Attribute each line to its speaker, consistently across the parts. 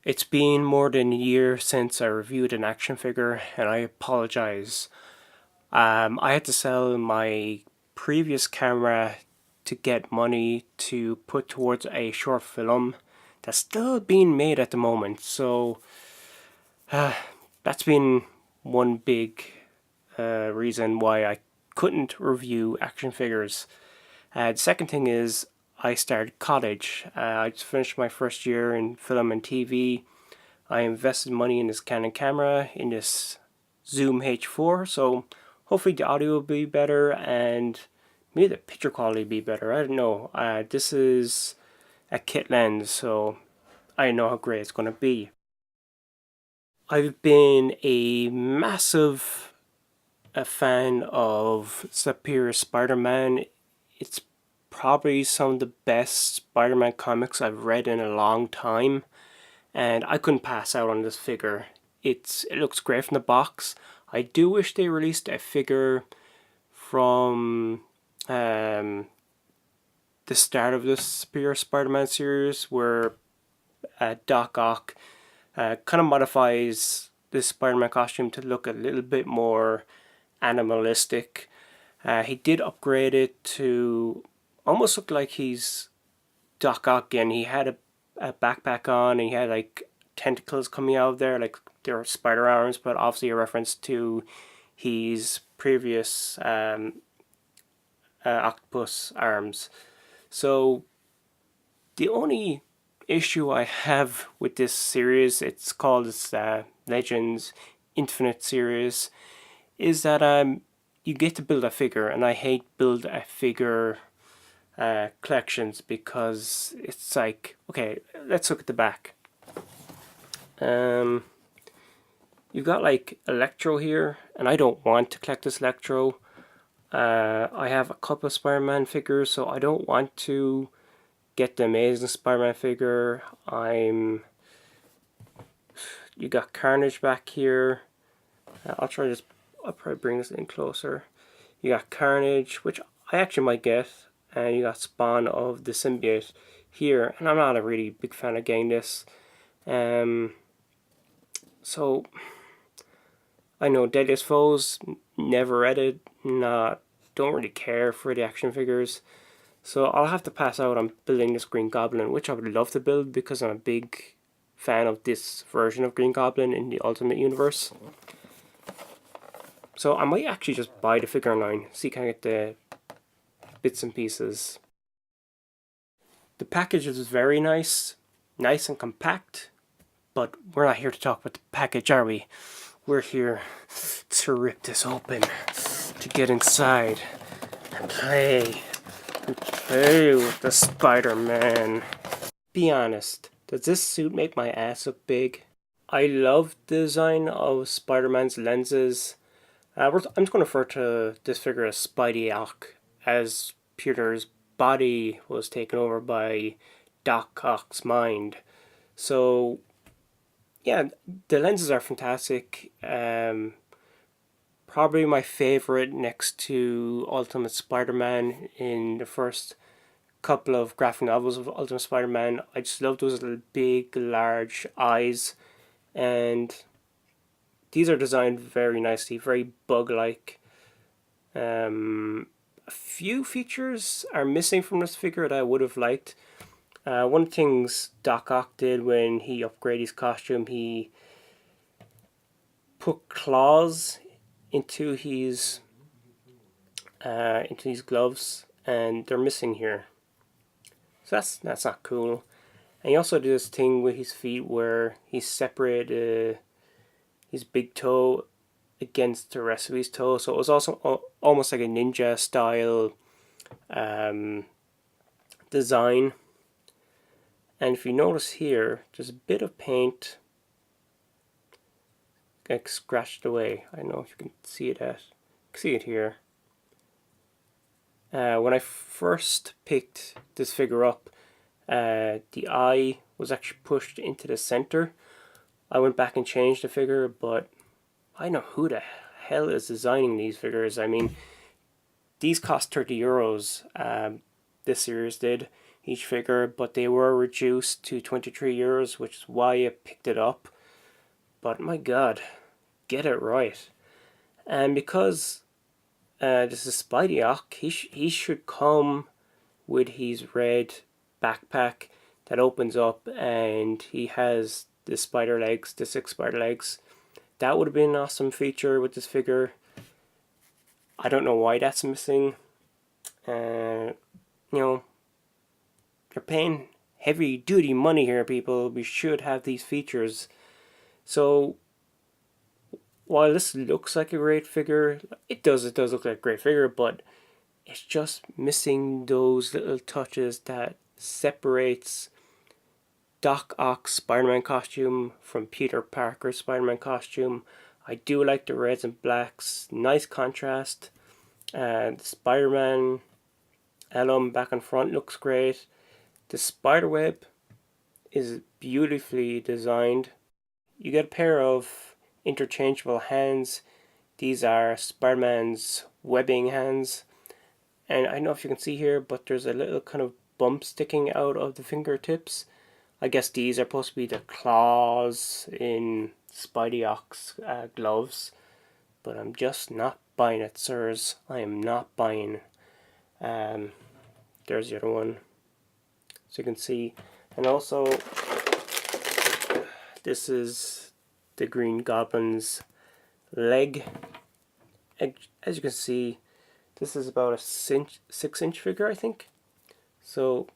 Speaker 1: It's been more than a year since I reviewed an action figure, and I apologize. I had to sell my previous camera to get money to put towards a short film that's still being made at the moment. So that's been one big reason why I couldn't review action figures. The second thing is I started college. I just finished my first year in film and TV. I invested money in this Canon camera, in this Zoom H4, so hopefully the audio will be better and maybe the picture quality will be better. I don't know. This is a kit lens, so I don't know how great it's going to be. I've been a massive fan of Superior Spider-Man. It's probably some of the best Spider-Man comics I've read in a long time, and I couldn't pass out on this figure. It looks great from the box. I do wish they released a figure from the start of this Superior Spider-Man series where Doc Ock kind of modifies this Spider-Man costume to look a little bit more animalistic. He did upgrade it to almost look like he's Doc Ock again. He had a backpack on, and he had like tentacles coming out of there, like they're spider arms, but obviously a reference to his previous octopus arms. So the only issue I have with this series, it's called Legends Infinite series, is that you get to build a figure, and I hate build a figure collections because it's like, okay, let's look at the back. You've got like Electro here, and I don't want to collect this Electro. I have a couple of Spider-Man figures, so I don't want to get the Amazing Spider-Man figure. You got Carnage back here. I'll probably bring this in closer. You got Carnage, which I actually might get, and you got Spawn of the Symbiote here, and I'm not a really big fan of getting this. So I know Deadliest Foes, never read it, don't really care for the action figures. So I'll have to pass out on building this Green Goblin, which I would love to build because I'm a big fan of this version of Green Goblin in the Ultimate Universe. So I might actually just buy the figure online, see can I get the bits and pieces. The package is very nice and compact, but we're not here to talk about the package, are we? We're here to rip this open, to get inside and play with the Spider-Man. Be honest, does this suit make my ass look big? I love the design of Spider-Man's lenses. I'm just going to refer to this figure as Spidey Ock, as Peter's body was taken over by Doc Ock's mind. So, yeah, the lenses are fantastic. Probably my favorite next to Ultimate Spider-Man in the first couple of graphic novels of Ultimate Spider-Man. I just love those little big, large eyes, and these are designed very nicely, very bug-like. A few features are missing from this figure that I would have liked. One of the things Doc Ock did when he upgraded his costume, he put claws into his gloves, and they're missing here. So that's not cool. And he also did this thing with his feet where he separated his big toe against the rest of his toe. So it was also almost like a ninja style design. And if you notice here, there's a bit of paint like scratched away. I don't know if you can see it here. When I first picked this figure up, the eye was actually pushed into the center. I went back and changed the figure, but I know who the hell is designing these figures. I mean, these cost €30. This series did. each figure, but they were reduced to €23, which is why I picked it up. But my god, get it right. And because this is Spidey Ock, he should come with his red backpack that opens up, and he has the spider legs, the 6 spider legs. That would have been an awesome feature with this figure. I don't know why that's missing. You know, you're paying heavy duty money here, people. We should have these features. So while this looks like a great figure, it does look like a great figure, but it's just missing those little touches that separates Doc Ock's Spider-Man costume from Peter Parker's Spider-Man costume. I do like the reds and blacks, nice contrast. The Spider-Man alum back and front looks great. The spiderweb is beautifully designed. You get a pair of interchangeable hands. These are Spider-Man's webbing hands. And I don't know if you can see here, but there's a little kind of bump sticking out of the fingertips. I guess these are supposed to be the claws in Spidey Ock's gloves. But I'm just not buying it, sirs. I am not buying. There's the other one. So you can see. And also, this is the Green Goblin's leg. As you can see, this is about a 6-inch figure, I think. So,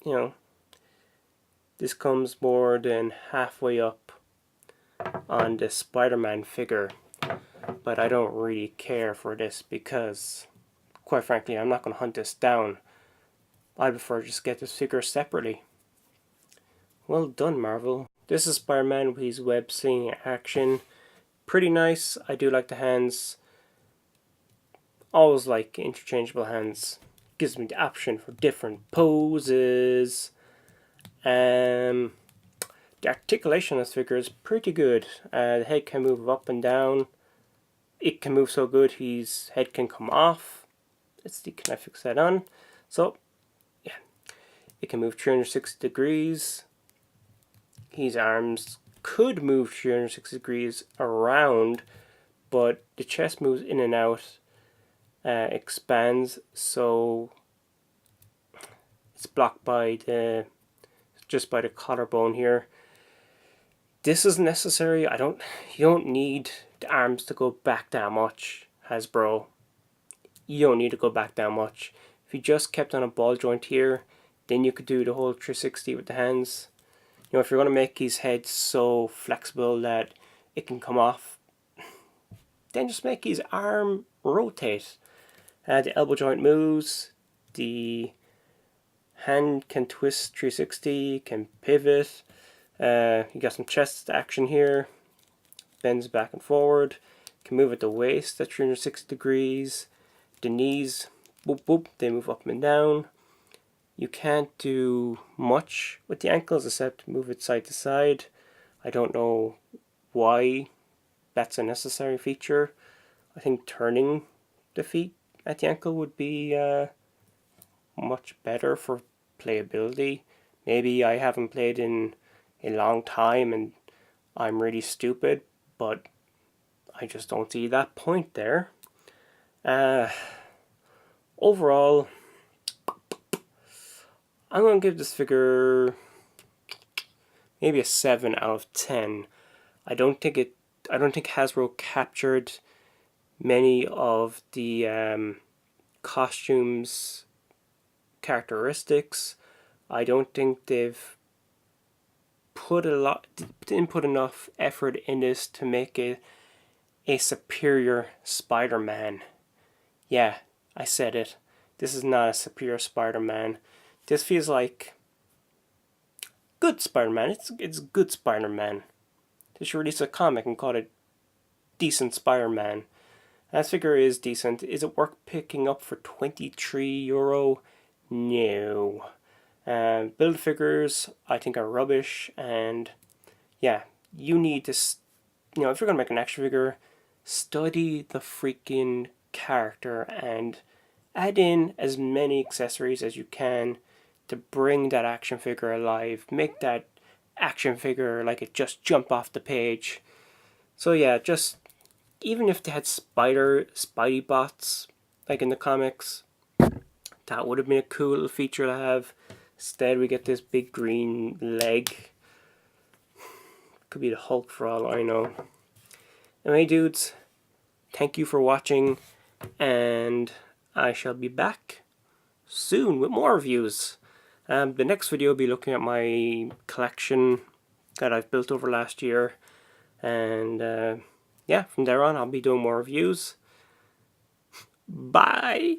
Speaker 1: you know, this comes more than halfway up on the Spider-Man figure. But I don't really care for this because, quite frankly, I'm not going to hunt this down. I'd prefer just get this figure separately. Well done, Marvel. This is Spider-Man with his web slinging action. Pretty nice. I do like the hands. Always like interchangeable hands. Gives me the option for different poses. The articulation of this figure is pretty good. The head can move up and down. It can move so good his head can come off. Let's see, can I fix that on? So, yeah. It can move 360 degrees. His arms could move 360 degrees around, but the chest moves in and out, expands, so it's blocked by just by the collarbone here. This is necessary. You don't need the arms to go back that much, Hasbro. You don't need to go back that much. If you just kept on a ball joint here, then you could do the whole 360 with the hands. You know, if you're going to make his head so flexible that it can come off, then just make his arm rotate. The elbow joint moves, the hand can twist 360, can pivot. You got some chest action here, bends back and forward, can move at the waist at 360 degrees. The knees, boop boop, they move up and down. You can't do much with the ankles except move it side to side. I don't know why that's a necessary feature. I think turning the feet at the ankle would be much better for playability. Maybe I haven't played in a long time and I'm really stupid, but I just don't see that point there. Overall, I'm going to give this figure maybe a 7 out of 10. I don't think Hasbro captured many of the costumes characteristics. I don't think they've didn't put enough effort in this to make it a superior Spider-Man. Yeah, I said it. This is not a superior Spider-Man. This feels like good Spider-Man. It's good Spider-Man. They should release a comic and call it Decent Spider-Man. That figure is decent. Is it worth picking up for €23? No. Build figures, I think, are rubbish, and yeah, you need to, if you're going to make an action figure, study the freaking character and add in as many accessories as you can to bring that action figure alive, make that action figure like it just jump off the page. So yeah, just even if they had Spidey bots like in the comics, that would have been a cool little feature to have. Instead, we get this big green leg. Could be the Hulk for all I know. Anyway, dudes, thank you for watching, and I shall be back soon with more reviews. The next video will be looking at my collection that I've built over last year, and yeah, from there on I'll be doing more reviews. Bye!